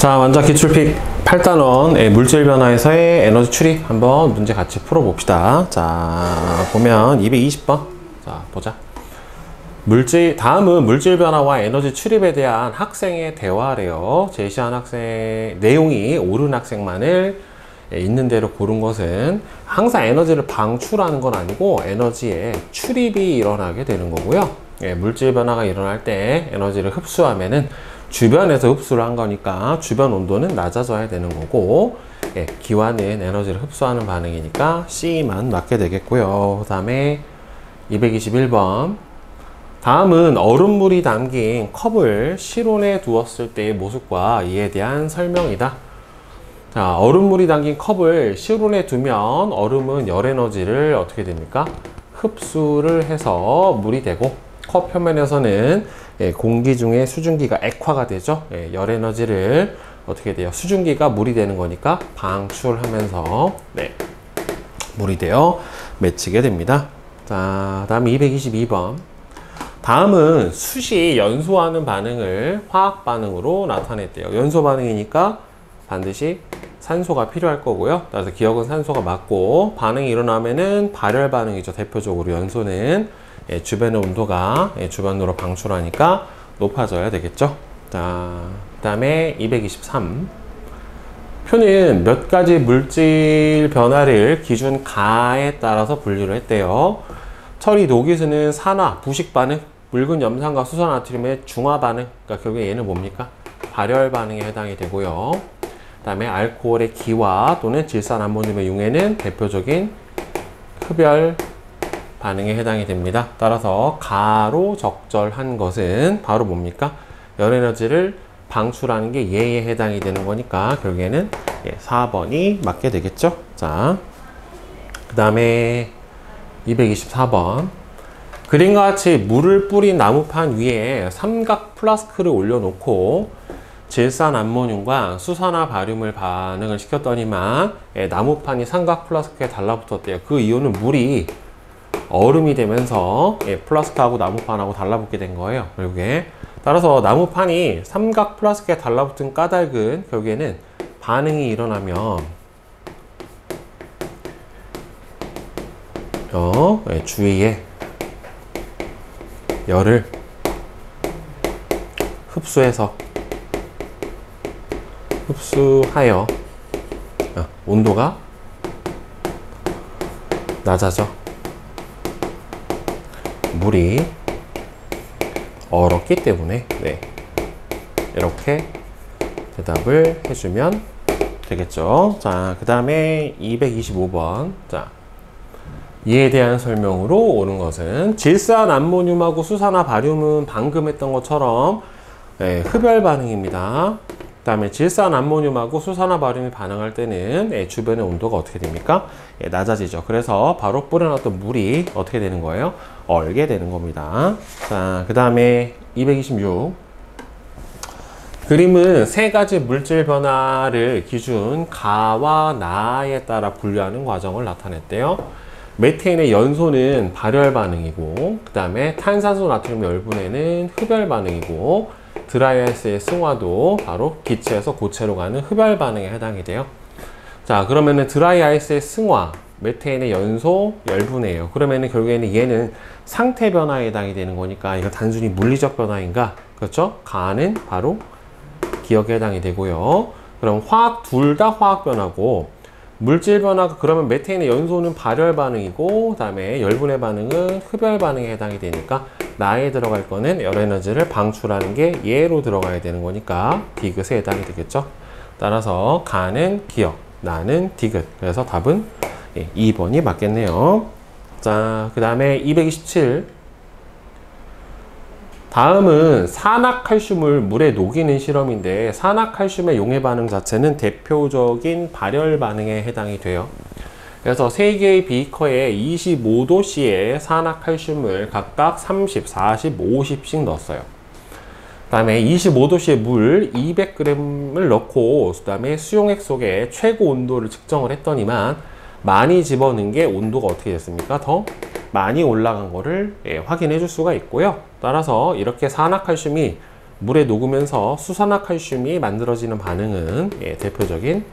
자, 먼저 기출픽 8단원 물질 변화에서의 에너지 출입 한번 문제 같이 풀어봅시다. 자, 보면 220번. 자, 보자. 다음은 물질 변화와 에너지 출입에 대한 학생의 대화래요. 제시한 학생, 내용이 옳은 학생만을 있는 대로 고른 것은 항상 에너지를 방출하는 건 아니고 에너지의 출입이 일어나게 되는 거고요. 물질 변화가 일어날 때 에너지를 흡수하면은 주변에서 흡수를 한 거니까 주변 온도는 낮아져야 되는 거고, 기와는 에너지를 흡수하는 반응이니까 C만 맞게 되겠고요. 그 다음에 221번. 다음은 얼음물이 담긴 컵을 실온에 두었을 때의 모습과 이에 대한 설명이다. 자, 얼음물이 담긴 컵을 실온에 두면 얼음은 열 에너지를 어떻게 됩니까? 흡수를 해서 물이 되고, 컵 표면에서는 공기 중에 수증기가 액화가 되죠. 열 에너지를 어떻게 돼요? 수증기가 물이 되는 거니까 방출하면서 물이 되어 맺히게 됩니다. 자, 다음 222번. 다음은 숯이 연소하는 반응을 화학 반응으로 나타냈대요. 연소 반응이니까 반드시 산소가 필요할 거고요. 그래서 기억은 산소가 맞고, 반응이 일어나면은 발열 반응이죠. 대표적으로 연소는 주변의 온도가 주변으로 방출하니까 높아져야 되겠죠. 자, 그 다음에 223. 표는 몇 가지 물질 변화를 기준 가에 따라서 분류를 했대요. 처리 녹이수는 산화, 부식 반응, 묽은 염산과 수소나트륨의 중화 반응, 그러니까 결국에 얘는 뭡니까? 발열 반응에 해당이 되고요. 그 다음에 알코올의 기화 또는 질산암모늄의 융해는 대표적인 흡열 반응에 해당이 됩니다. 따라서 가로 적절한 것은 바로 뭡니까? 열 에너지를 방출하는 게 예에 해당이 되는 거니까 결국에는 4번이 맞게 되겠죠. 자, 그 다음에 224번. 그림과 같이 물을 뿌린 나무판 위에 삼각 플라스크를 올려놓고 질산암모늄과 수산화 바륨을 반응을 시켰더니만 나무판이 삼각 플라스크에 달라붙었대요. 그 이유는 물이 얼음이 되면서 플라스크하고 나무판하고 달라붙게 된 거예요. 결국에. 따라서 나무판이 삼각 플라스크에 달라붙은 까닭은 결국에는 반응이 일어나면 주위에 열을 흡수하여 온도가 낮아져 물이 얼었기 때문에 이렇게 대답을 해주면 되겠죠. 자, 그 다음에 225번. 자, 이에 대한 설명으로 옳은 것은 질산암모늄하고 수산화 바륨은 방금 했던 것처럼 흡열 반응입니다. 그 다음에 질산암모늄하고 수산화 바륨이 반응할 때는 주변의 온도가 어떻게 됩니까? 낮아지죠. 그래서 바로 뿌려놨던 물이 어떻게 되는 거예요? 얼게 되는 겁니다. 자, 그 다음에 226. 그림은 세 가지 물질 변화를 기준 가와 나에 따라 분류하는 과정을 나타냈대요. 메테인의 연소는 발열 반응이고, 그 다음에 탄산소 나트륨 열분해는 흡열 반응이고, 드라이아이스의 승화도 바로 기체에서 고체로 가는 흡열 반응에 해당이 돼요. 자, 그러면은 드라이아이스의 승화, 메테인의 연소, 열분해예요. 그러면은 결국에는 얘는 상태 변화에 해당이 되는 거니까 이거 단순히 물리적 변화인가? 그렇죠? 가는 바로 기억에 해당이 되고요. 그럼 둘 다 화학 변화고, 물질 변화가 그러면 메테인의 연소는 발열 반응이고, 그 다음에 열분해 반응은 흡열 반응에 해당이 되니까 나에 들어갈 거는 열 에너지를 방출하는 게 예로 들어가야 되는 거니까 디귿에 해당이 되겠죠. 따라서 가는 기억, 나는 디귿. 그래서 답은 2번이 맞겠네요. 자, 그 다음에 227. 다음은 산화칼슘을 물에 녹이는 실험인데, 산화칼슘의 용해 반응 자체는 대표적인 발열 반응에 해당이 돼요. 그래서 3개의 비커에 25도씨의 산화칼슘을 각각 30, 40, 50씩 넣었어요. 그 다음에 25도씨의 물 200g을 넣고, 그 다음에 수용액 속에 최고 온도를 측정을 했더니만 많이 집어넣은 게 온도가 어떻게 됐습니까? 더 많이 올라간 거를 확인해 줄 수가 있고요. 따라서 이렇게 산화칼슘이 물에 녹으면서 수산화칼슘이 만들어지는 반응은 대표적인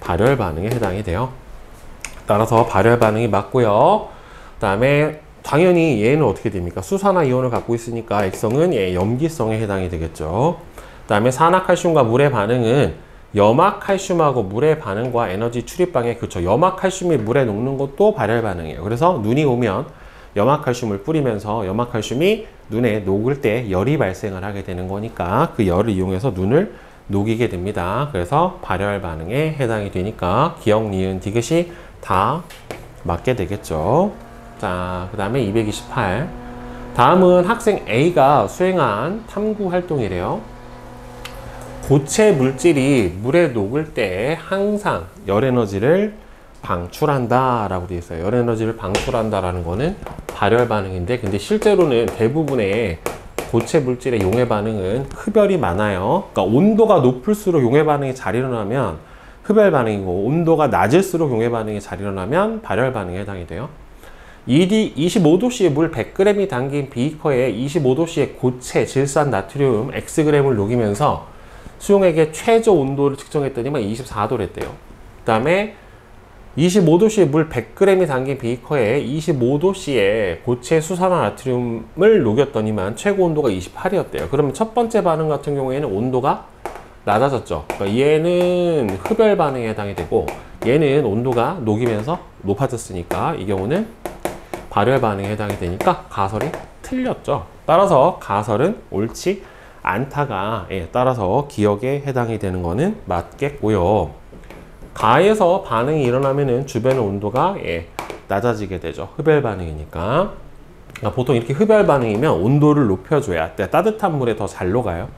발열 반응에 해당이 돼요. 따라서 발열 반응이 맞고요. 그 다음에 당연히 얘는 어떻게 됩니까? 수산화 이온을 갖고 있으니까 액성은 염기성에 해당이 되겠죠. 그 다음에 산화칼슘과 물의 반응은 염화칼슘하고 물의 반응과 에너지 출입방에, 그쵸, 염화칼슘이 물에 녹는 것도 발열 반응이에요. 그래서 눈이 오면 염화칼슘을 뿌리면서 염화칼슘이 눈에 녹을 때 열이 발생을 하게 되는 거니까 그 열을 이용해서 눈을 녹이게 됩니다. 그래서 발열 반응에 해당이 되니까 기역, 니은, 디귿이 다 맞게 되겠죠. 자, 그 다음에 228. 다음은 학생 A가 수행한 탐구 활동이래요. 고체 물질이 물에 녹을 때 항상 열 에너지를 방출한다 라고 되어 있어요. 열 에너지를 방출한다 라는 거는 발열 반응인데, 근데 실제로는 대부분의 고체 물질의 용해 반응은 흡열이 많아요. 그러니까 온도가 높을수록 용해 반응이 잘 일어나면 흡열 반응이고, 온도가 낮을수록 용해 반응이 잘 일어나면 발열 반응에 해당이 돼요. 25도씨의 물 100g이 담긴 비커에 25도씨의 고체 질산 나트륨 Xg을 녹이면서 수용액의 최저 온도를 측정했더니만 24도랬대요. 그 다음에 25도씨의 물 100g이 담긴 비커에 25도씨의 고체 수산화 나트륨을 녹였더니만 최고 온도가 28이었대요. 그러면 첫 번째 반응 같은 경우에는 온도가 낮아졌죠. 그러니까 얘는 흡열 반응에 해당이 되고, 얘는 온도가 녹이면서 높아졌으니까 이 경우는 발열 반응에 해당이 되니까 가설이 틀렸죠. 따라서 가설은 옳지 않다가 따라서 기역에 해당이 되는 거는 맞겠고요. 가에서 반응이 일어나면은 주변의 온도가 낮아지게 되죠. 흡열 반응이니까. 그러니까 보통 이렇게 흡열 반응이면 온도를 높여줘야 따뜻한 물에 더 잘 녹아요.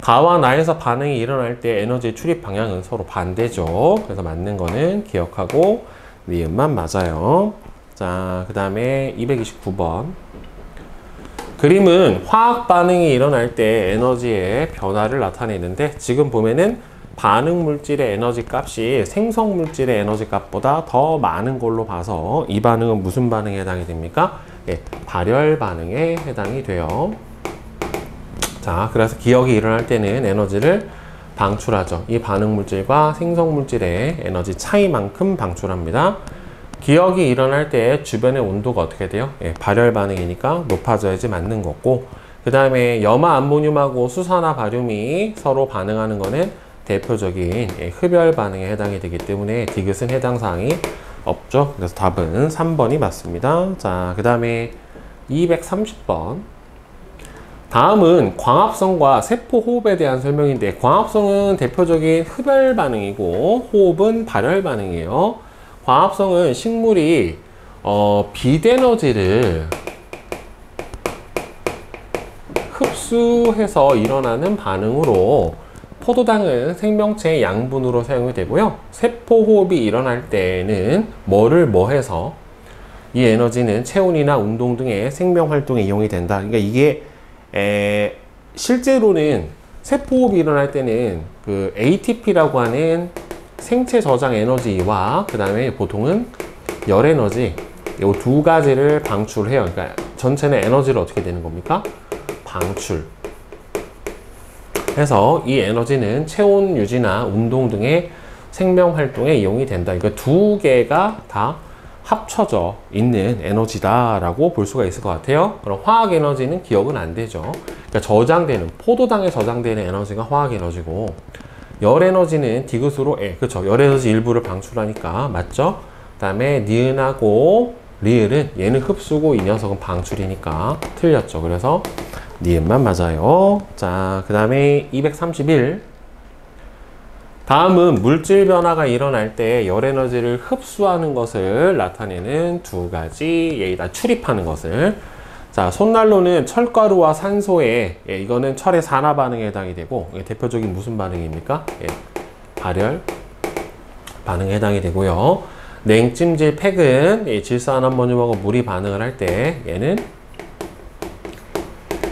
가와 나에서 반응이 일어날 때 에너지 출입 방향은 서로 반대죠. 그래서 맞는 거는 기억하고 니은만 맞아요. 자, 그 다음에 229번. 그림은 화학 반응이 일어날 때 에너지의 변화를 나타내는데, 지금 보면은 반응 물질의 에너지 값이 생성 물질의 에너지 값보다 더 많은 걸로 봐서 이 반응은 무슨 반응에 해당이 됩니까? 발열 반응에 해당이 돼요. 자, 그래서 기역이 일어날 때는 에너지를 방출하죠. 이 반응 물질과 생성 물질의 에너지 차이만큼 방출합니다. 기역이 일어날 때 주변의 온도가 어떻게 돼요? 발열 반응이니까 높아져야지 맞는 거고, 그 다음에 염화 암모늄하고 수산화 바륨이 서로 반응하는 거는 대표적인 흡열 반응에 해당이 되기 때문에 디귿은 해당 사항이 없죠. 그래서 답은 3번이 맞습니다. 자, 그 다음에 230번. 다음은 광합성과 세포 호흡에 대한 설명인데, 광합성은 대표적인 흡열 반응이고 호흡은 발열 반응이에요. 광합성은 식물이 빛에너지를 흡수해서 일어나는 반응으로 포도당은 생명체의 양분으로 사용이 되고요. 세포호흡이 일어날 때는 뭐를 뭐해서 이 에너지는 체온이나 운동 등의 생명활동에 이용이 된다. 그러니까 이게 실제로는 세포호흡이 일어날 때는 그 ATP라고 하는 생체 저장 에너지와 그 다음에 보통은 열 에너지, 이 두 가지를 방출해요. 그러니까 전체는 에너지를 어떻게 되는 겁니까? 방출. 해서 이 에너지는 체온 유지나 운동 등의 생명 활동에 이용이 된다. 그러니까 두 개가 다 합쳐져 있는 에너지다라고 볼 수가 있을 것 같아요. 그럼 화학 에너지는 기억은 안 되죠. 그러니까 저장되는, 포도당에 저장되는 에너지가 화학 에너지고, 열 에너지는 디귿으로, 그렇죠. 열 에너지 일부를 방출하니까 맞죠? 그 다음에 니은하고 리을은 얘는 흡수고 이 녀석은 방출이니까 틀렸죠. 그래서 니은만 맞아요. 자, 그 다음에 231. 다음은 물질 변화가 일어날 때 열 에너지를 흡수하는 것을 나타내는 두 가지 예이다. 출입하는 것을. 자, 손난로는 철가루와 산소에, 이거는 철의 산화 반응에 해당이 되고, 대표적인 무슨 반응입니까? 발열 반응에 해당이 되고요. 냉찜질 팩은 질산암모늄하고 물이 반응을 할 때 얘는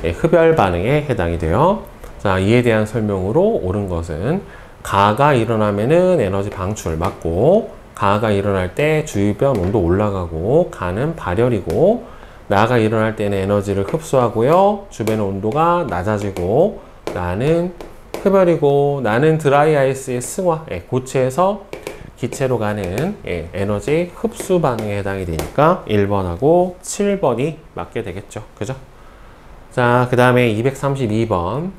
흡열 반응에 해당이 돼요. 자, 이에 대한 설명으로 옳은 것은 가가 일어나면은 에너지 방출 맞고, 가가 일어날 때 주변 온도 올라가고, 가는 발열이고, 나가 일어날 때는 에너지를 흡수하고요. 주변의 온도가 낮아지고 나는 흡열이고 나는 드라이 아이스의 승화, 고체에서 기체로 가는 에너지 흡수 반응에 해당이 되니까 1번하고 7번이 맞게 되겠죠. 그죠? 자, 그 다음에 232번.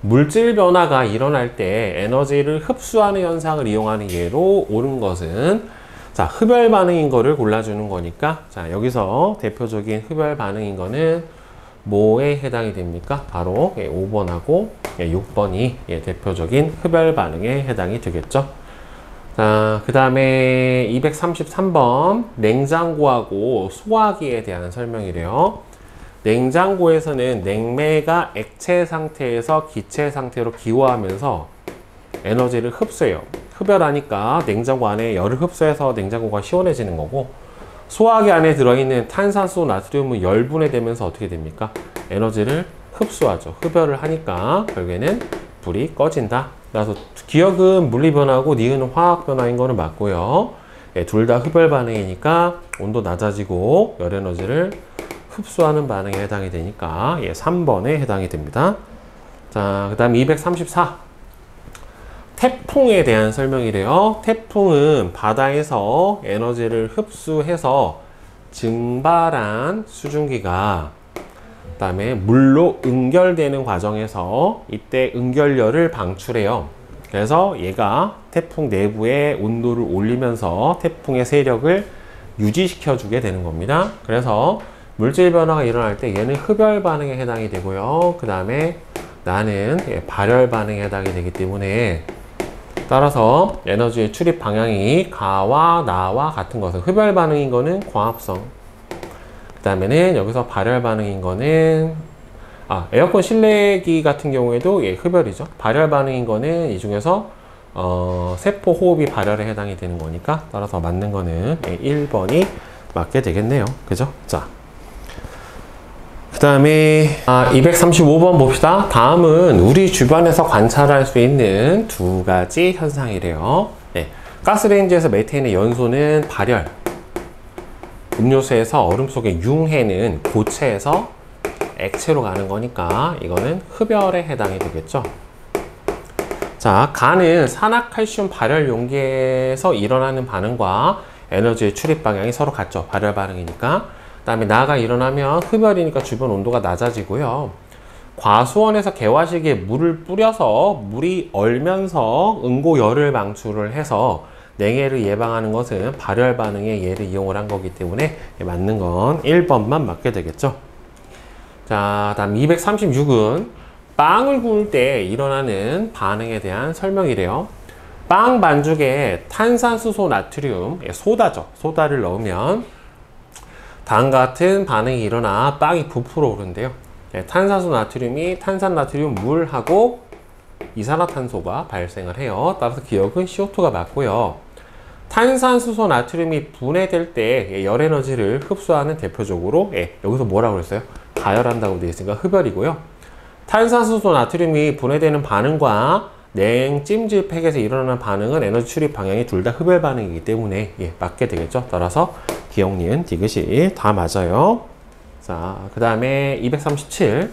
물질 변화가 일어날 때 에너지를 흡수하는 현상을 이용하는 예로 옳은 것은 자, 흡열 반응인 거를 골라주는 거니까 자, 여기서 대표적인 흡열 반응인 거는 뭐에 해당이 됩니까? 바로 5번하고 6번이 대표적인 흡열 반응에 해당이 되겠죠. 자, 그 다음에 233번 냉장고하고 소화기에 대한 설명이래요. 냉장고에서는 냉매가 액체 상태에서 기체 상태로 기화하면서 에너지를 흡수해요. 흡열하니까 냉장고 안에 열을 흡수해서 냉장고가 시원해지는 거고, 소화기 안에 들어있는 탄산수 나트륨은 열분해되면서 어떻게 됩니까? 에너지를 흡수하죠. 흡열을 하니까 결국에는 불이 꺼진다. 그래서 기억은 물리변화고 니은은 화학변화인 거는 맞고요. 둘 다 흡열 반응이니까 온도 낮아지고 열 에너지를 흡수하는 반응에 해당이 되니까 3번에 해당이 됩니다. 자, 그 다음 234. 태풍에 대한 설명이래요. 태풍은 바다에서 에너지를 흡수해서 증발한 수증기가 그 다음에 물로 응결되는 과정에서 이때 응결열을 방출해요. 그래서 얘가 태풍 내부의 온도를 올리면서 태풍의 세력을 유지시켜 주게 되는 겁니다. 그래서 물질 변화가 일어날 때 얘는 흡열 반응에 해당이 되고요. 그 다음에 나는 발열 반응에 해당이 되기 때문에 따라서 에너지의 출입 방향이 가와 나와 같은 것은 흡열 반응인 거는 광합성, 그 다음에는 여기서 발열 반응인 거는 에어컨 실내기 같은 경우에도 흡열이죠. 발열 반응인 거는 이 중에서 세포 호흡이 발열에 해당이 되는 거니까 따라서 맞는 거는 1번이 맞게 되겠네요. 그죠? 자, 그 다음에 235번 봅시다. 다음은 우리 주변에서 관찰할 수 있는 두 가지 현상이래요. 가스레인지에서 메테인의 연소는 발열, 음료수에서 얼음 속의 융해는 고체에서 액체로 가는 거니까 이거는 흡열에 해당이 되겠죠. 자, 간은 산화칼슘 발열 용기에서 일어나는 반응과 에너지의 출입 방향이 서로 같죠. 발열 반응이니까. 그 다음에 나가 일어나면 흡열이니까 주변 온도가 낮아지고요. 과수원에서 개화식에 물을 뿌려서 물이 얼면서 응고열을 방출을 해서 냉해를 예방하는 것은 발열 반응의 예를 이용을 한 거기 때문에 맞는 건 1번만 맞게 되겠죠. 자, 다음 236은 빵을 구울 때 일어나는 반응에 대한 설명이래요. 빵 반죽에 탄산수소 나트륨, 소다죠. 소다를 넣으면 다음과 같은 반응이 일어나 빵이 부풀어 오른대요. 탄산수 나트륨이 탄산 나트륨 물하고 이산화탄소가 발생을 해요. 따라서 기억은 CO2가 맞고요. 탄산수소 나트륨이 분해될 때 열 에너지를 흡수하는 대표적으로 여기서 뭐라고 그랬어요? 가열한다고 되어 있으니까 흡열이고요. 탄산수소 나트륨이 분해되는 반응과 냉찜질팩에서 일어나는 반응은 에너지 출입 방향이 둘 다 흡열 반응이기 때문에 맞게 되겠죠. 따라서 기억, 니은, 디귿이 다 맞아요. 자, 그 다음에 237.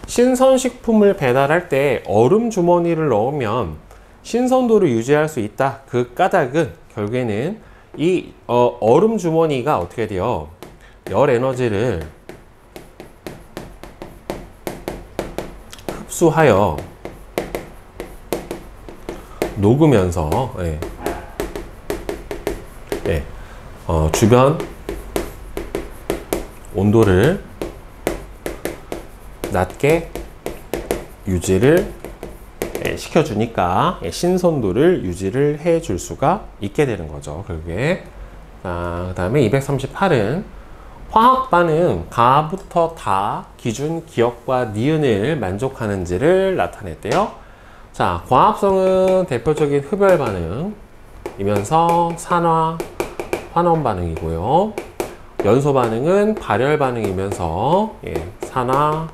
신선식품을 배달할 때 얼음 주머니를 넣으면 신선도를 유지할 수 있다. 그 까닭은 결국에는 이 얼음 주머니가 어떻게 돼요? 열 에너지를 흡수하여 녹으면서 주변 온도를 낮게 유지를 시켜주니까 신선도를 유지를 해줄 수가 있게 되는 거죠. 결국에. 그 다음에 238은 화학 반응 가부터 다 기준 기억과 니은을 만족하는지를 나타냈대요. 자, 광합성은 대표적인 흡열 반응이면서 환원 반응이고요. 연소 반응은 발열 반응이면서 산화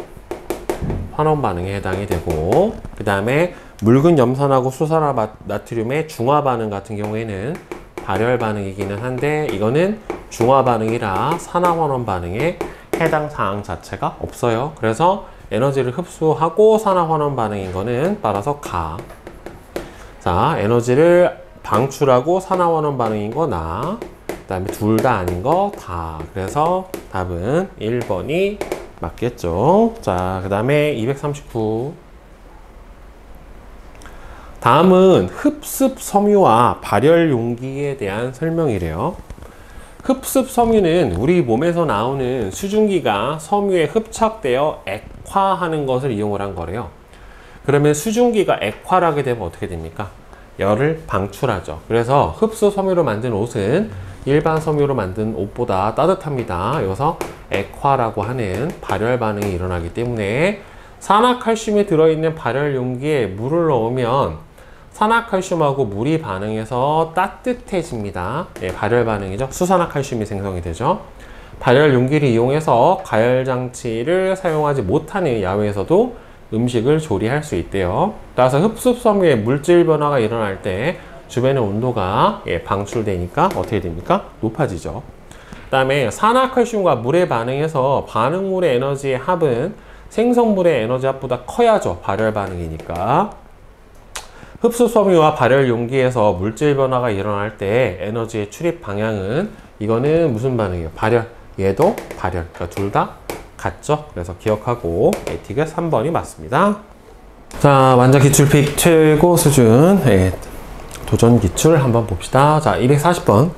환원 반응에 해당이 되고, 그 다음에 묽은 염산하고 수산화 나트륨의 중화 반응 같은 경우에는 발열 반응이기는 한데 이거는 중화 반응이라 산화환원 반응에 해당 사항 자체가 없어요. 그래서 에너지를 흡수하고 산화환원 반응인 거는 따라서 가. 자, 에너지를 방출하고 산화환원 반응인 거 나. 그 다음에 둘 다 아닌 거 다. 그래서 답은 1번이 맞겠죠. 자, 그 다음에 239. 다음은 흡습 섬유와 발열 용기에 대한 설명이래요. 흡습 섬유는 우리 몸에서 나오는 수증기가 섬유에 흡착되어 액화하는 것을 이용을 한 거래요. 그러면 수증기가 액화를 하게 되면 어떻게 됩니까? 열을 방출하죠. 그래서 흡수 섬유로 만든 옷은 일반 섬유로 만든 옷보다 따뜻합니다. 여기서 액화라고 하는 발열 반응이 일어나기 때문에 산화칼슘이 들어있는 발열 용기에 물을 넣으면 산화칼슘하고 물이 반응해서 따뜻해집니다. 예, 발열 반응이죠. 수산화칼슘이 생성이 되죠. 발열 용기를 이용해서 가열장치를 사용하지 못하는 야외에서도 음식을 조리할 수 있대요. 따라서 흡습 섬유의 물질 변화가 일어날 때 주변의 온도가 방출되니까 어떻게 됩니까? 높아지죠. 그 다음에 산화칼슘과 물의 반응에서 반응물의 에너지의 합은 생성물의 에너지 합보다 커야죠. 발열 반응이니까. 흡수 섬유와 발열 용기에서 물질 변화가 일어날 때 에너지의 출입 방향은 이거는 무슨 반응이에요? 발열. 얘도 발열. 그러니까 둘 다 같죠? 그래서 기억하고 에틱은 3번이 맞습니다. 자, 완자 기출픽 최고 수준 도전 기출 한번 봅시다. 자, 240번.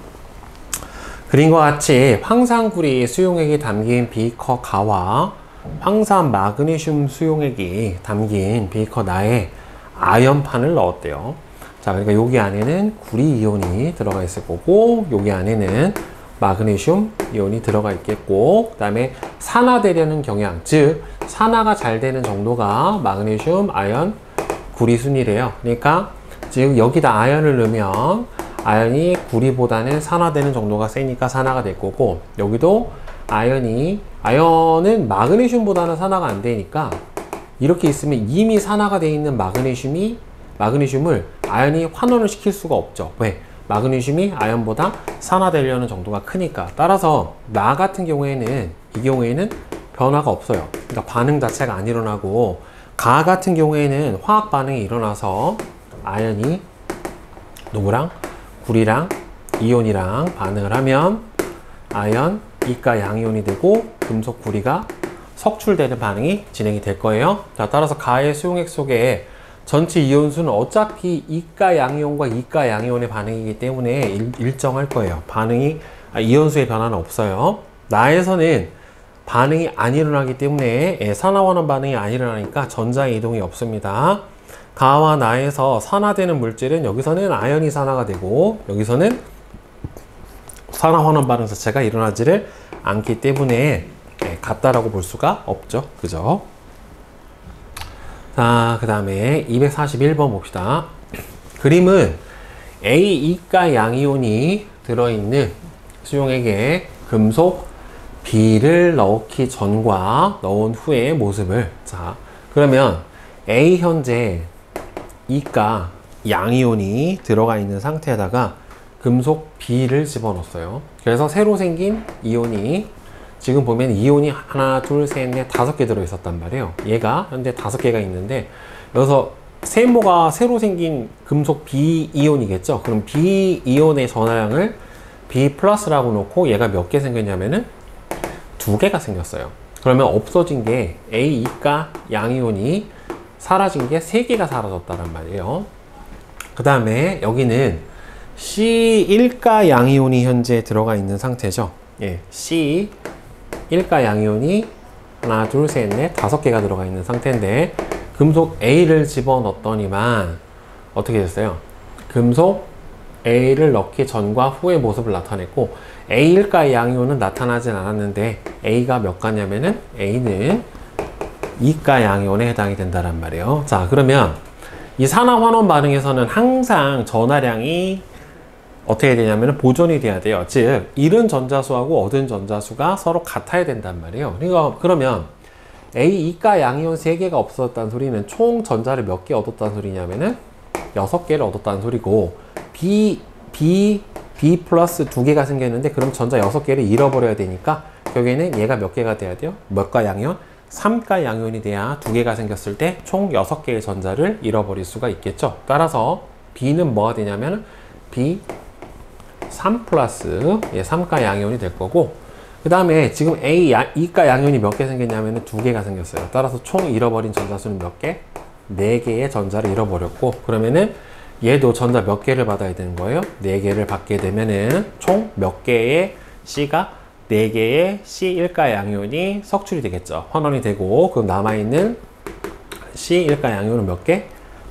그림과 같이 황산구리 수용액이 담긴 비커 가와 황산 마그네슘 수용액이 담긴 비커 나에 아연판을 넣었대요. 자, 그러니까 여기 안에는 구리 이온이 들어가 있을 거고, 여기 안에는 마그네슘 이온이 들어가 있겠고, 그 다음에 산화되려는 경향, 즉 산화가 잘 되는 정도가 마그네슘, 아연, 구리 순이래요. 그러니까 즉 여기다 아연을 넣으면 아연이 구리보다는 산화되는 정도가 세니까 산화가 될 거고, 여기도 아연은 마그네슘보다는 산화가 안 되니까 이렇게 있으면 이미 산화가 되어 있는 마그네슘을 아연이 환원을 시킬 수가 없죠. 왜? 마그네슘이 아연보다 산화되려는 정도가 크니까. 따라서 나 같은 경우에는 이 경우에는 변화가 없어요. 그러니까 반응 자체가 안 일어나고, 가 같은 경우에는 화학 반응이 일어나서 아연이 누구랑? 구리랑 이온이랑 반응을 하면 아연, 이가 양이온이 되고 금속 구리가 석출되는 반응이 진행이 될 거예요. 자, 따라서 가의 수용액 속에 전체 이온수는 어차피 이가 양이온과 이가 양이온의 반응이기 때문에 일정할 거예요. 이온수의 변화는 없어요. 나에서는 반응이 안 일어나기 때문에 산화환원 반응이 안 일어나니까 전자의 이동이 없습니다. 가와 나에서 산화되는 물질은 여기서는 아연이 산화가 되고, 여기서는 산화환원 반응 자체가 일어나지를 않기 때문에 같다라고 볼 수가 없죠. 그죠? 자, 그 다음에 241번 봅시다. 그림은 A, 2가 양이온이 들어있는 수용액에 금속 B를 넣기 전과 넣은 후의 모습을. 자, 그러면 A 현재 2가 양이온이 들어가 있는 상태에다가 금속 B를 집어넣었어요. 그래서 새로 생긴 이온이, 지금 보면 이온이 하나, 둘, 셋, 넷, 5개 들어있었단 말이에요. 얘가 현재 5개가 있는데, 여기서 세모가 새로 생긴 금속 B이온이겠죠. 그럼 B이온의 전하량을 B 플러스라고 놓고 얘가 몇 개 생겼냐면은 2개가 생겼어요. 그러면 없어진 게 A, 2가 양이온이 사라진 게 3개가 사라졌다는 말이에요. 그 다음에 여기는 C, 1가 양이온이 현재 들어가 있는 상태죠. 예, C 1가 양이온이 하나, 둘, 셋, 넷, 5개가 들어가 있는 상태인데, 금속 A를 집어넣었더니만 어떻게 됐어요? 금속 A를 넣기 전과 후의 모습을 나타냈고, A1가의 양이온은 나타나진 않았는데 A가 몇 가냐면은 A는 2가 양이온에 해당이 된다란 말이에요. 자, 그러면 이 산화환원 반응에서는 항상 전하량이 어떻게 되냐면 보존이 돼야 돼요. 즉 잃은 전자수하고 얻은 전자수가 서로 같아야 된단 말이에요. 그러면 A, 2가 양이온 3개가 없었다는 소리는 총 전자를 몇 개 얻었다는 소리냐면은 6개를 얻었다는 소리고, B B 플러스 2개가 생겼는데 그럼 전자 6개를 잃어버려야 되니까 결국에는 얘가 몇 개가 돼야 돼요? 몇가 양이온? 3가 양이온이 돼야 2개가 생겼을 때 총 6개의 전자를 잃어버릴 수가 있겠죠. 따라서 B는 뭐가 되냐면 B 3 플러스 3가 양이온이 될 거고, 그 다음에 지금 A 2가 양이온이 몇 개 생겼냐면 2개가 생겼어요. 따라서 총 잃어버린 전자수는 몇 개? 4개의 전자를 잃어버렸고, 그러면은 얘도 전자 몇 개를 받아야 되는 거예요? 4개를 받게 되면은 총 몇 개의 C가 4개의 C1가 양이온이 석출이 되겠죠. 환원이 되고, 그럼 남아있는 C1가 양이온은 몇 개?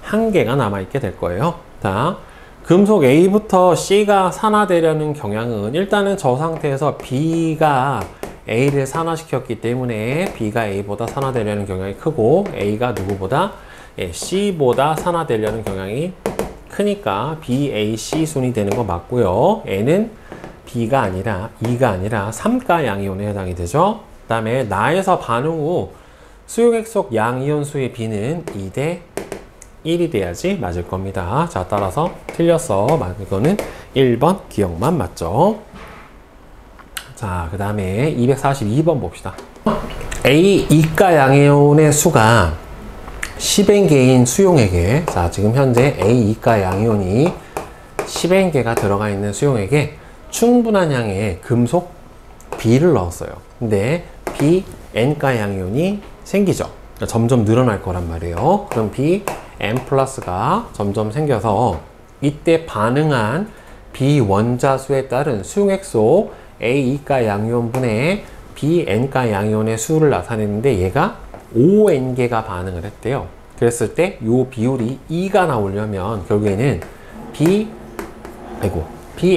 1개가 남아있게 될 거예요. 자, 금속 A부터 C가 산화되려는 경향은 일단은 저 상태에서 B가 A를 산화시켰기 때문에 B가 A보다 산화되려는 경향이 크고, A가 누구보다? C보다 산화되려는 경향이 크니까 BAC 순이 되는 거 맞고요. N은 B가 아니라 2가 아니라 3가 양이온에 해당이 되죠. 그 다음에 나에서 반응 후 수용액 속 양이온 수의 B는 2대 1이 돼야지 맞을 겁니다. 자, 따라서 틀렸어. 이거는 1번 기억만 맞죠. 자, 그 다음에 242번 봅시다. A 2가 양이온의 수가 10N개인 수용액에, 자, 지금 현재 A 2가 양이온이 10N개가 들어가 있는 수용액에 충분한 양의 금속 B를 넣었어요. 근데 B N가 양이온이 생기죠. 점점 늘어날 거란 말이에요. 그럼 B N 플러스가 점점 생겨서 이때 반응한 B 원자수에 따른 수용액 속 A 2가 양이온분의 B N가 양이온의 수를 나타내는데 얘가 5N개가 반응을 했대요. 그랬을 때 이 비율이 2가 나오려면 결국에는 B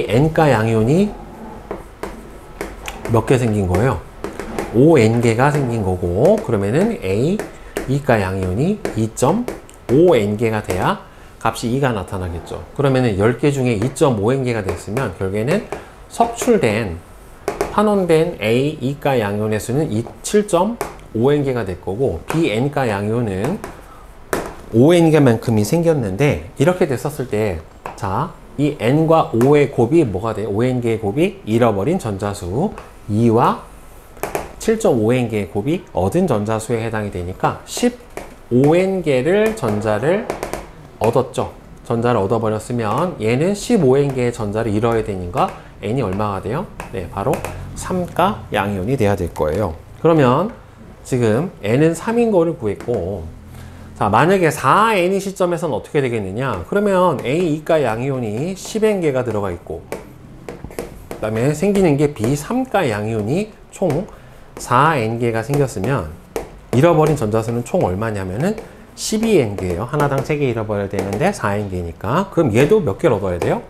N가 양이온이 몇 개 생긴 거예요? 5N개가 생긴 거고, 그러면은 A 2가 양이온이 2.5N개가 돼야 값이 2가 나타나겠죠. 그러면은 10개 중에 2.5N개가 됐으면 결국에는 석출된, 환원된 A 2가 양이온의 수는 7.5N개가 될 거고, B N가 양이온은 5N개만큼이 생겼는데, 이렇게 됐었을 때, 자, 이 N과 5의 곱이 뭐가 돼요? 5N개의 곱이 잃어버린 전자수, 2와 7.5N개의 곱이 얻은 전자수에 해당이 되니까 15N개를 전자를 얻었죠. 전자를 얻어버렸으면 얘는 15N개의 전자를 잃어야 되니까 N이 얼마가 돼요? 네, 바로 3가 양이온이 돼야 될 거예요. 그러면 지금 N은 3인 거를 구했고, 자, 만약에 4N이 시점에서는 어떻게 되겠느냐? 그러면 A 2가 양이온이 10N개가 들어가 있고, 그 다음에 생기는 게 B 3가 양이온이 총 4N개가 생겼으면 잃어버린 전자수는 총 얼마냐면은 12N개예요. 하나당 3개 잃어버려야 되는데 4N개니까. 그럼 얘도 몇 개를 얻어야 돼요?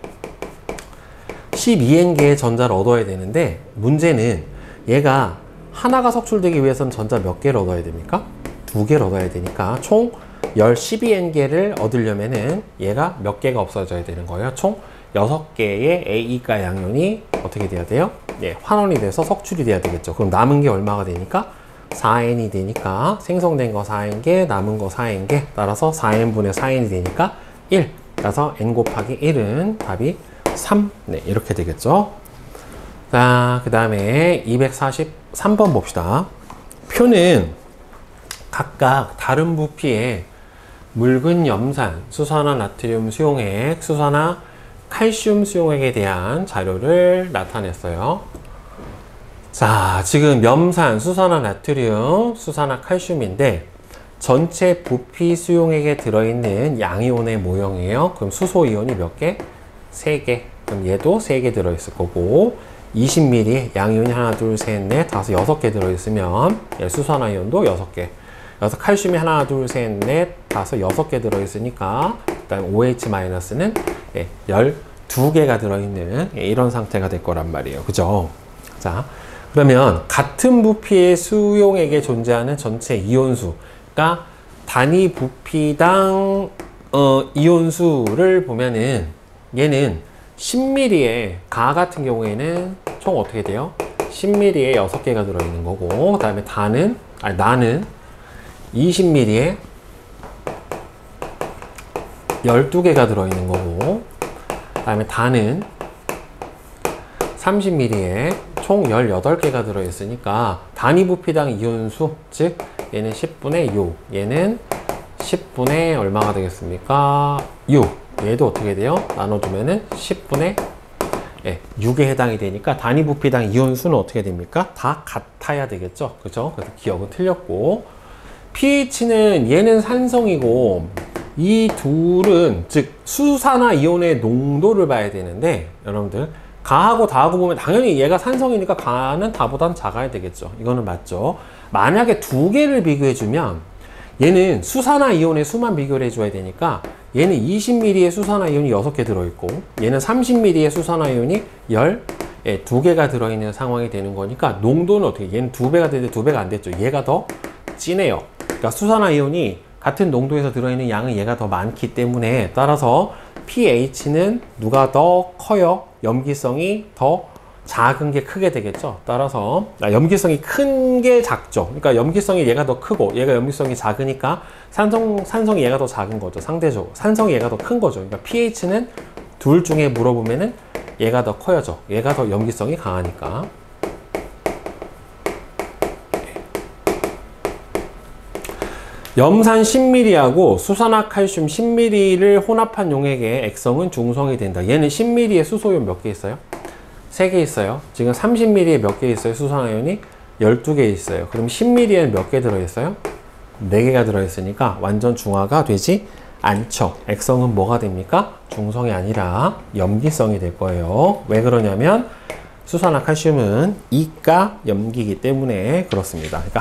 12N개의 전자를 얻어야 되는데, 문제는 얘가 하나가 석출되기 위해서는 전자 몇 개를 얻어야 됩니까? 2개를 얻어야 되니까 총 12N개를 얻으려면은 얘가 몇 개가 없어져야 되는 거예요. 총 6개의 A 2가 양이온이 어떻게 돼야 돼요? 네, 환원이 돼서 석출이 돼야 되겠죠. 그럼 남은 게 얼마가 되니까? 4N이 되니까 생성된 거 4N개, 남은 거 4N개, 따라서 4N분의 4N이 되니까 1. 따라서 N 곱하기 1은 답이 3. 네, 이렇게 되겠죠. 자, 그 다음에 243번 봅시다. 표는 각각 다른 부피의 묽은 염산, 수산화 나트륨 수용액, 수산화 칼슘 수용액에 대한 자료를 나타냈어요. 자, 지금 염산, 수산화 나트륨, 수산화 칼슘인데 전체 부피 수용액에 들어있는 양이온의 모형이에요. 그럼 수소 이온이 몇 개? 3개. 그럼 얘도 3개 들어있을 거고, 20ml 양이온이 하나, 둘, 셋, 넷, 다섯, 6개 들어있으면 수산화 이온도 6개. 그래서 칼슘이 하나, 둘, 셋, 넷, 다섯, 6개 들어있으니까 일단 OH-는 12개가 들어있는 이런 상태가 될 거란 말이에요. 그죠? 자, 그러면 같은 부피의 수용액에 존재하는 전체 이온수가 단위 부피당 이온수를 보면은 얘는 10ml의 가 같은 경우에는 총 어떻게 돼요? 10ml에 6개가 들어있는 거고, 그 다음에 나는 20ml에 12개가 들어있는 거고, 그 다음에 단은 30ml에 총 18개가 들어있으니까 단위 부피당 이온수, 즉 얘는 10분의 6, 얘는 10분의 얼마가 되겠습니까? 6. 얘도 어떻게 돼요? 나눠주면은 10분의 6에 해당이 되니까 단위 부피당 이온수는 어떻게 됩니까? 다 같아야 되겠죠? 그죠? 그래서 기억은 틀렸고, pH는 얘는 산성이고 이 둘은 즉 수산화 이온의 농도를 봐야 되는데, 여러분들 가하고 다하고 보면 당연히 얘가 산성이니까 가는 다보단 작아야 되겠죠. 이거는 맞죠. 만약에 두 개를 비교해주면 얘는 수산화 이온의 수만 비교를 해줘야 되니까 얘는 20ml의 수산화 이온이 6개 들어있고 얘는 30ml의 수산화 이온이 12개가 들어있는 상황이 되는 거니까 농도는 어떻게, 얘는 2배가 되는데 2배가 안 됐죠. 얘가 더 진해요. 그러니까 수산화 이온이 같은 농도에서 들어있는 양은 얘가 더 많기 때문에, 따라서 pH는 누가 더 커요? 염기성이 더 작은 게 크게 되겠죠. 따라서 염기성이 큰 게 작죠. 그러니까 염기성이 얘가 더 크고 얘가 염기성이 작으니까 산성이 얘가 더 작은 거죠. 상대적으로 산성이 얘가 더 큰 거죠. 그러니까 pH는 둘 중에 물어보면은 얘가 더 커야죠. 얘가 더 염기성이 강하니까. 염산 10ml하고 수산화칼슘 10ml를 혼합한 용액의 액성은 중성이 된다. 얘는 10ml에 수소이온 몇 개 있어요? 3개 있어요. 지금 30ml에 몇 개 있어요? 수산화이온이 12개 있어요. 그럼 10ml에는 몇 개 들어있어요? 4개가 들어있으니까 완전 중화가 되지 않죠. 액성은 뭐가 됩니까? 중성이 아니라 염기성이 될 거예요. 왜 그러냐면 수산화칼슘은 이가 염기이기 때문에 그렇습니다. 그러니까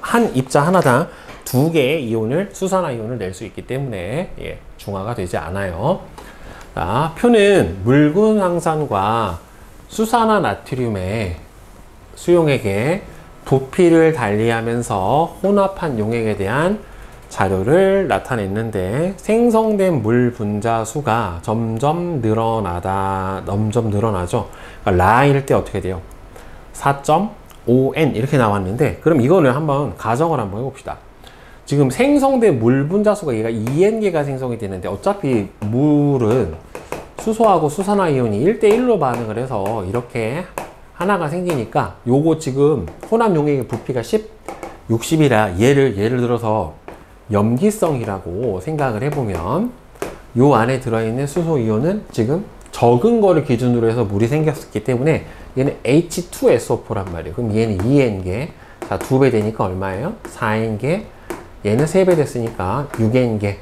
한 입자 하나당 2개의 이온을, 수산화 이온을 낼 수 있기 때문에 중화가 되지 않아요. 자, 표는 묽은 황산과 수산화 나트륨의 수용액에 부피를 달리하면서 혼합한 용액에 대한 자료를 나타냈는데, 생성된 물 분자 수가 점점 늘어나죠. 그러니까 라일 때 어떻게 돼요? 4.5N 이렇게 나왔는데, 그럼 이거를 한번 가정을 한번 해봅시다. 지금 생성된 물 분자 수가 얘가 2N개가 생성이 되는데, 어차피 물은 수소하고 수산화 이온이 1대1로 반응을 해서 이렇게 하나가 생기니까, 요거 지금 혼합 용액의 부피가 60이라 얘를 예를 들어서 염기성이라고 생각을 해보면, 요 안에 들어있는 수소 이온은 지금 적은 거를 기준으로 해서 물이 생겼기 때문에 얘는 H2SO4란 말이에요. 그럼 얘는 2N개. 자, 2배 되니까 얼마예요? 4N개. 얘는 3배 됐으니까 6N개.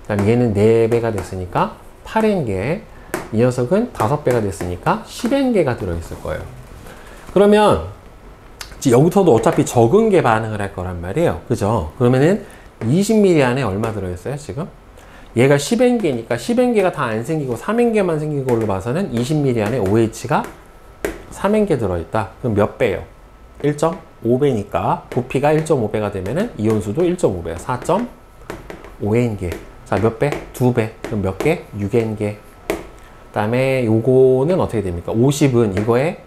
그다음 얘는 4배가 됐으니까 8N개. 이 녀석은 5배가 됐으니까 10N개가 들어있을 거예요. 그러면 여기서도 어차피 적은 게 반응을 할 거란 말이에요. 그죠? 그러면은 20ml 안에 얼마 들어있어요, 지금? 얘가 10N개니까 10N개가 다 안 생기고 3N개만 생긴 걸로 봐서는 20ml 안에 OH가 3N개 들어있다. 그럼 몇 배예요? 1.5배니까 부피가 1.5배가 되면은 이온수도 1.5배, 4.5N개. 자, 몇 배? 2배. 그럼 몇 개? 6N개. 그 다음에 요거는 어떻게 됩니까? 50은 이거에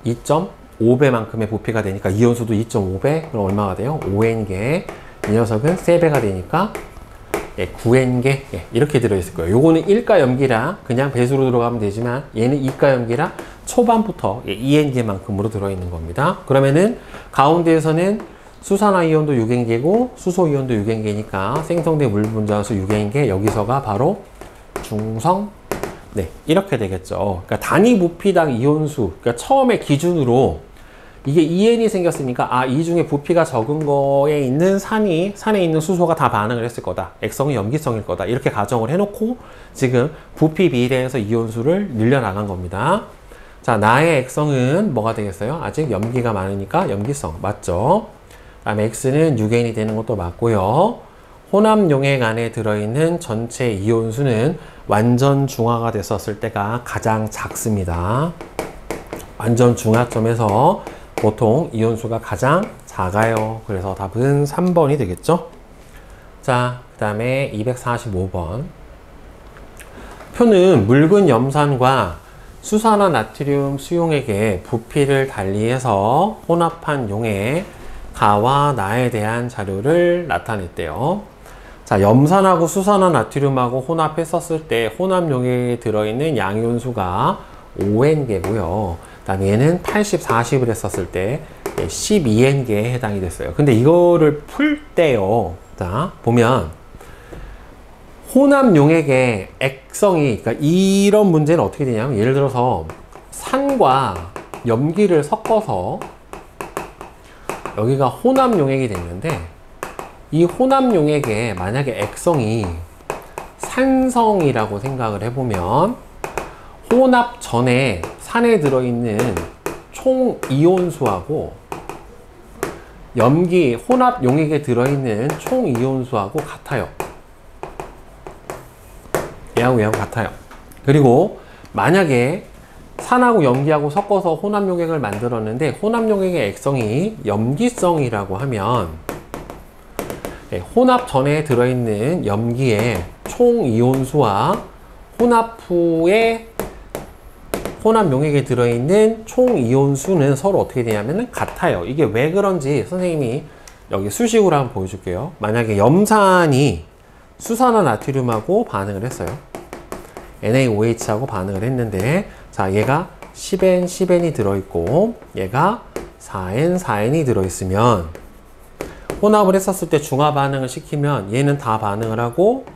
2.5배만큼의 부피가 되니까 이온수도 2.5배. 그럼 얼마가 돼요? 5N개. 이 녀석은 3배가 되니까 9N개. 이렇게 들어있을 거예요. 요거는 1가 염기라 그냥 배수로 들어가면 되지만, 얘는 2가 염기라 초반부터 2N개만큼으로 들어있는 겁니다. 그러면은 가운데에서는 수산화 이온도 6N개고 수소 이온도 6N개니까 생성된 물 분자수 6N개, 여기서가 바로 중성. 이렇게 되겠죠. 그러니까 단위 부피당 이온수, 그러니까 처음에 기준으로 이게 2N이 생겼으니까 이 중에 부피가 적은 거에 있는 산에 있는 수소가 다 반응을 했을 거다. 액성은 염기성일 거다. 이렇게 가정을 해놓고 지금 부피 비례해서 이온수를 늘려나간 겁니다. 자, 나의 액성은 뭐가 되겠어요? 아직 염기가 많으니까 염기성. 맞죠? 그 다음에 X는 6N이 되는 것도 맞고요. 혼합 용액 안에 들어있는 전체 이온수는 완전 중화가 됐었을 때가 가장 작습니다. 완전 중화점에서 보통 이온수가 가장 작아요. 그래서 답은 3번이 되겠죠? 자, 그 다음에 245번. 표는 묽은 염산과 수산화 나트륨 수용액의 부피를 달리해서 혼합한 용액 가와 나에 대한 자료를 나타냈대요. 자, 염산하고 수산화 나트륨하고 혼합했었을 때 혼합 용액에 들어있는 양이온수가 5N개고요. 다음에 얘는 80, 40을 했었을 때 12N개에 해당이 됐어요. 근데 이거를 풀 때요. 자, 보면 혼합 용액의 액성이, 그러니까 이런 문제는 어떻게 되냐면, 예를 들어서 산과 염기를 섞어서 여기가 혼합 용액이 됐는데, 이 혼합 용액에 만약에 액성이 산성이라고 생각을 해보면, 혼합 전에 산에 들어있는 총 이온수하고 염기 혼합 용액에 들어있는 총 이온수하고 같아요. 얘하고 같아요. 그리고 만약에 산하고 염기하고 섞어서 혼합 용액을 만들었는데, 혼합 용액의 액성이 염기성이라고 하면 혼합 전에 들어있는 염기의 총 이온수와 혼합 후에 혼합 용액에 들어있는 총 이온수는 서로 어떻게 되냐면 같아요. 이게 왜 그런지 선생님이 여기 수식으로 한번 보여줄게요. 만약에 염산이 수산화 나트륨하고 반응을 했어요. NaOH하고 반응을 했는데, 자, 얘가 10N, 10N이 들어있고 얘가 4N, 4N이 들어있으면 혼합을 했었을 때 중화 반응을 시키면 얘는 다 반응을 하고,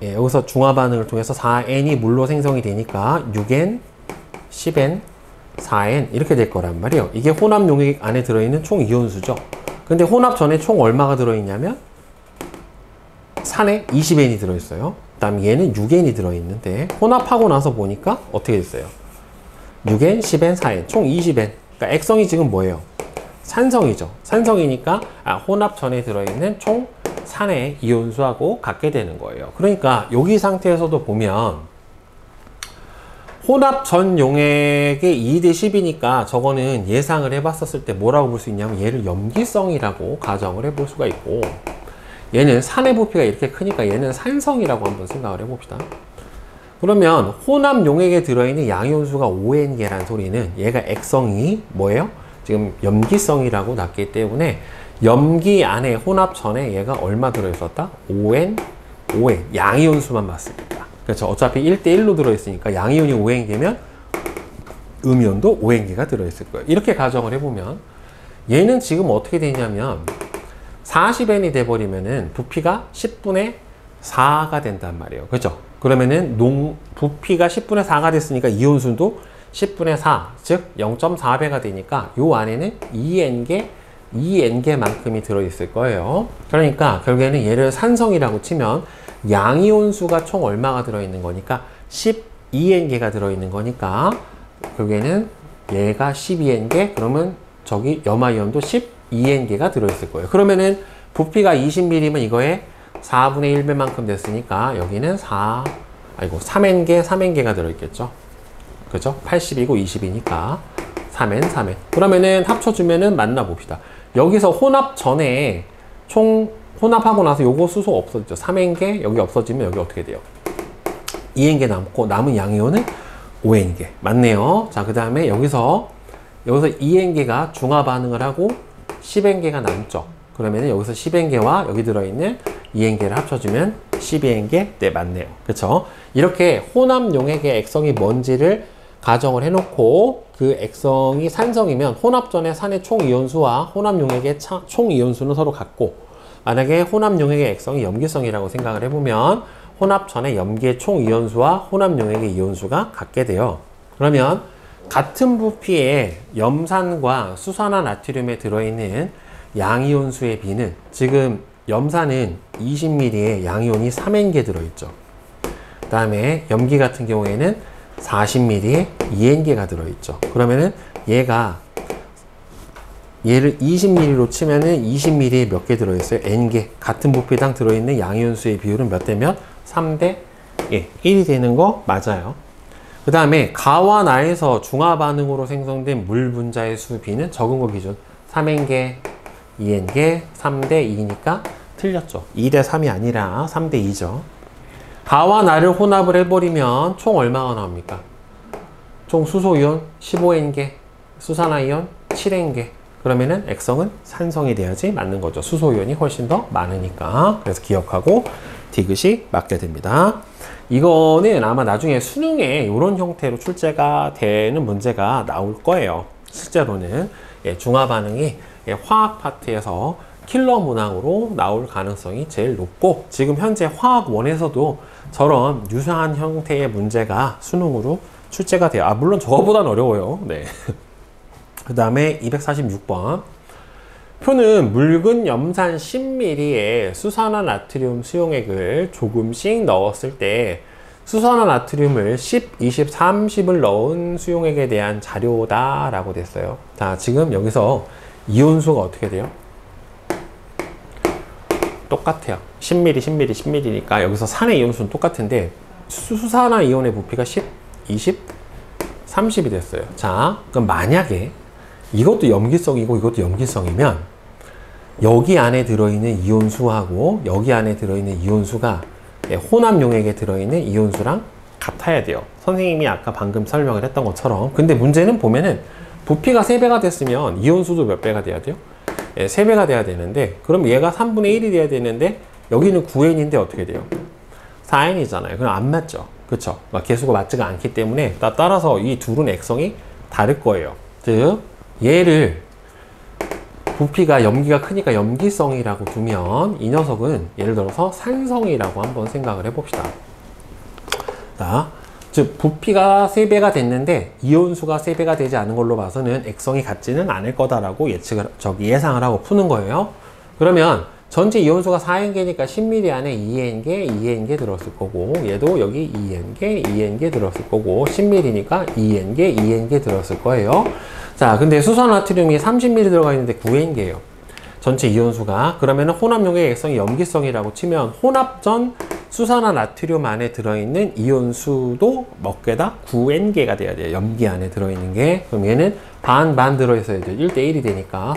여기서 중화 반응을 통해서 4N이 물로 생성이 되니까 6N, 10N, 4N 이렇게 될 거란 말이에요. 이게 혼합 용액 안에 들어있는 총 이온수죠. 근데 혼합 전에 총 얼마가 들어있냐면 산에 20N이 들어있어요. 그 다음에 얘는 6N이 들어있는데, 혼합하고 나서 보니까 어떻게 됐어요? 6N, 10N, 4N 총 20N. 그러니까 액성이 지금 뭐예요? 산성이죠. 산성이니까 혼합 전에 들어있는 총 산의 이온수하고 같게 되는 거예요. 그러니까 여기 상태에서도 보면 혼합 전 용액의 2대 10이니까 저거는 예상을 해봤었을 때 뭐라고 볼 수 있냐면, 얘를 염기성이라고 가정을 해볼 수가 있고, 얘는 산의 부피가 이렇게 크니까 얘는 산성이라고 한번 생각을 해봅시다. 그러면 혼합 용액에 들어있는 양이온수가 5N개란 소리는 얘가 액성이 뭐예요? 지금 염기성이라고 났기 때문에 염기 안에 혼합 전에 얘가 얼마 들어있었다? 5N, 5N 양이온수만 봤으니까. 그렇죠. 어차피 1대1로 들어있으니까 양이온이 5N개면 음이온도 5N개가 들어있을 거예요. 이렇게 가정을 해보면 얘는 지금 어떻게 되냐면 40N이 돼버리면은 부피가 10분의 4가 된단 말이에요. 그죠? 그러면은 부피가 10분의 4가 됐으니까 이온수도 10분의 4, 즉 0.4배가 되니까 요 안에는 2N개만큼이 들어있을 거예요. 그러니까 결국에는 얘를 산성이라고 치면 양이온수가 총 얼마가 들어있는 거니까 12N개가 들어있는 거니까 결국에는 얘가 12N개, 그러면 저기 염화이온도 12N개가 들어있을 거예요. 그러면은 부피가 20ml면 이거에 4분의 1배만큼 됐으니까 여기는 3N개, 3N개가 들어있겠죠. 그죠? 80이고 20이니까 3N, 3N. 그러면은 합쳐주면은 만나봅시다. 여기서 혼합 전에 총 혼합하고 나서 요거 수소 없어지죠. 3N개, 여기 없어지면 여기 어떻게 돼요? 2N개 남고 남은 양이온은 5N개. 맞네요. 자, 그 다음에 여기서 2N개가 중화 반응을 하고 10N개가 남죠. 그러면은 여기서 10N개와 여기 들어있는 2N개를 합쳐주면 12N개? 네, 맞네요. 그쵸? 이렇게 혼합 용액의 액성이 뭔지를 가정을 해놓고 그 액성이 산성이면 혼합 전에 산의 총 이온수와 혼합 용액의 총 이온수는 서로 같고, 만약에 혼합 용액의 액성이 염기성이라고 생각을 해보면 혼합 전에 염기의 총 이온수와 혼합 용액의 이온수가 같게 돼요. 그러면 같은 부피의 염산과 수산화 나트륨에 들어있는 양이온수의 비는, 지금 염산은 20ml에 양이온이 3N개 들어있죠. 그 다음에 염기 같은 경우에는 40ml에 2N개가 들어있죠. 그러면은 얘를 20ml로 치면은 20ml에 몇 개 들어있어요? N개. 같은 부피당 들어있는 양이온수의 비율은 몇 대면? 3대 1이 되는 거 맞아요. 그 다음에 가와 나에서 중화 반응으로 생성된 물 분자의 수 비는 적은 거 기준 3N개, 2N개, 3대 2니까 틀렸죠. 2대 3이 아니라 3대 2죠. 가와 나를 혼합을 해버리면 총 얼마가 나옵니까? 총 수소이온 15N개, 수산화이온 7N개. 그러면은 액성은 산성이 돼야지 맞는 거죠. 수소이온이 훨씬 더 많으니까. 그래서 기억하고, 디귿이 맞게 됩니다. 이거는 아마 나중에 수능에 이런 형태로 출제가 되는 문제가 나올 거예요. 실제로는 중화 반응이 화학 파트에서 킬러 문항으로 나올 가능성이 제일 높고, 지금 현재 화학원에서도 저런 유사한 형태의 문제가 수능으로 출제가 돼요. 물론 저거보단 어려워요. 네. 그 다음에 246번. 표는 묽은 염산 10ml에 수산화나트륨 수용액을 조금씩 넣었을 때 수산화나트륨을 10, 20, 30을 넣은 수용액에 대한 자료다 라고 됐어요. 자, 지금 여기서 이온수가 어떻게 돼요? 똑같아요. 10ml, 10ml, 10ml니까 여기서 산의 이온수는 똑같은데 수산화 이온의 부피가 10, 20, 30이 됐어요. 자, 그럼 만약에 이것도 염기성이고 이것도 염기성이면 여기 안에 들어있는 이온수하고 여기 안에 들어있는 이온수가 혼합 용액에 들어있는 이온수랑 같아야 돼요. 선생님이 아까 방금 설명을 했던 것처럼. 근데 문제는 보면은 부피가 3배가 됐으면 이온수도 몇 배가 돼야 돼요? 3배가 돼야 되는데, 그럼 얘가 3분의 1이 돼야 되는데 여기는 9n인데 어떻게 돼요? 4n이잖아요. 그럼 안 맞죠? 그쵸? 개수가 맞지가 않기 때문에 따라서 이 둘은 액성이 다를 거예요. 즉 얘를 부피가 염기가 크니까 염기성이라고 두면 이 녀석은 예를 들어서 산성이라고 한번 생각을 해봅시다. 자, 즉 부피가 3배가 됐는데 이온수가 3배가 되지 않은 걸로 봐서는 액성이 같지는 않을 거다라고 예상을 하고 푸는 거예요. 그러면 전체 이온수가 4N개니까 10ml 안에 2N개, 2N개 들었을 거고, 얘도 여기 2N개, 2N개 들었을 거고, 10ml니까 2N개, 2N개 들었을 거예요. 자, 근데 수산화나트륨이 30ml 들어가 있는데 9N개예요. 전체 이온수가. 그러면 혼합용액의 액성이 염기성이라고 치면 혼합전 수산화나트륨 안에 들어있는 이온수도 몇 개다? 9N개가 돼야 돼요. 염기 안에 들어있는 게. 그럼 얘는 반 들어있어야 돼요. 1대1이 되니까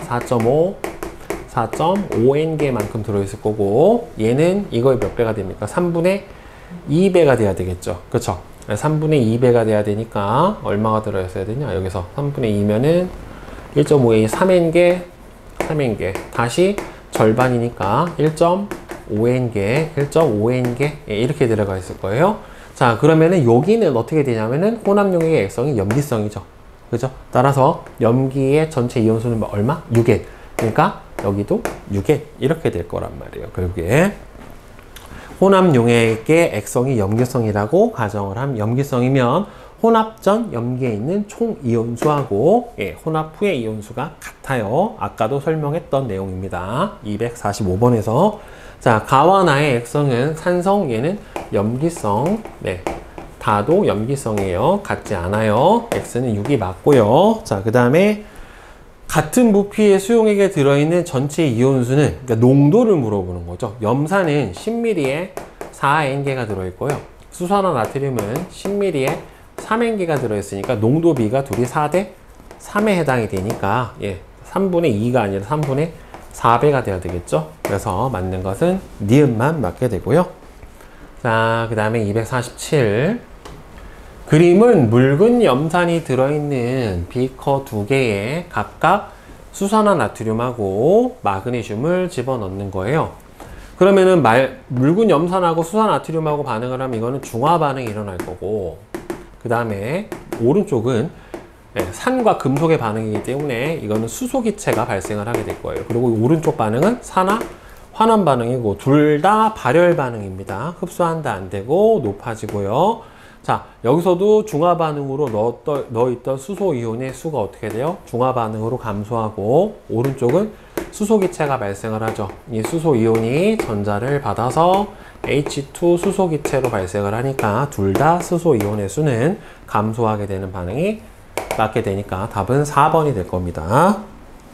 4.5N개만큼 들어있을 거고, 얘는 이거의 몇 배가 됩니까? 3분의 2배가 돼야 되겠죠. 그쵸? 3분의 2배가 돼야 되니까 얼마가 들어있어야 되냐? 여기서 3분의 2면은 1.5A 3N개 다시 절반이니까 1.5N개 1.5N개 이렇게 들어가 있을 거예요. 자, 그러면은 여기는 어떻게 되냐면은 혼합용액의 액성이 염기성이죠. 그죠? 따라서 염기의 전체 이온수는 얼마? 6N. 그러니까 여기도 6N 이렇게 될 거란 말이에요. 결국에 혼합용액의 액성이 염기성이라고 가정을 하면, 염기성이면 혼합 전 염기에 있는 총 이온수하고 혼합 후의 이온수가 같아요. 아까도 설명했던 내용입니다. 245번에서 자, 가와 나의 액성은 산성, 얘는 염기성. 네, 다도 염기성이에요. 같지 않아요. X는 6이 맞고요. 자, 그 다음에 같은 부피의 수용액에 들어있는 전체 이온수는, 그러니까 농도를 물어보는 거죠. 염산은 10ml에 4N개가 들어있고요. 수산화나트륨은 10ml에 3N개가 들어있으니까 농도비가 둘이 4대 3에 해당이 되니까 3분의 2가 아니라 3분의 4배가 돼야 되겠죠. 그래서 맞는 것은 니은만 맞게 되고요. 자, 그 다음에 247. 그림은 묽은 염산이 들어있는 비커 2개에 각각 수산화나트륨하고 마그네슘을 집어넣는 거예요. 그러면은 묽은 염산하고 수산화나트륨하고 반응을 하면 이거는 중화 반응이 일어날 거고, 그 다음에 오른쪽은 산과 금속의 반응이기 때문에 이거는 수소기체가 발생을 하게 될 거예요. 그리고 오른쪽 반응은 산화 환원 반응이고 둘 다 발열 반응입니다. 흡수한다 안 되고 높아지고요. 자, 여기서도 중화 반응으로 넣어있던 수소 이온의 수가 어떻게 돼요? 중화 반응으로 감소하고, 오른쪽은 수소기체가 발생을 하죠. 이 수소 이온이 전자를 받아서 H2 수소기체로 발생을 하니까 둘 다 수소 이온의 수는 감소하게 되는 반응이 맞게 되니까 답은 4번이 될 겁니다.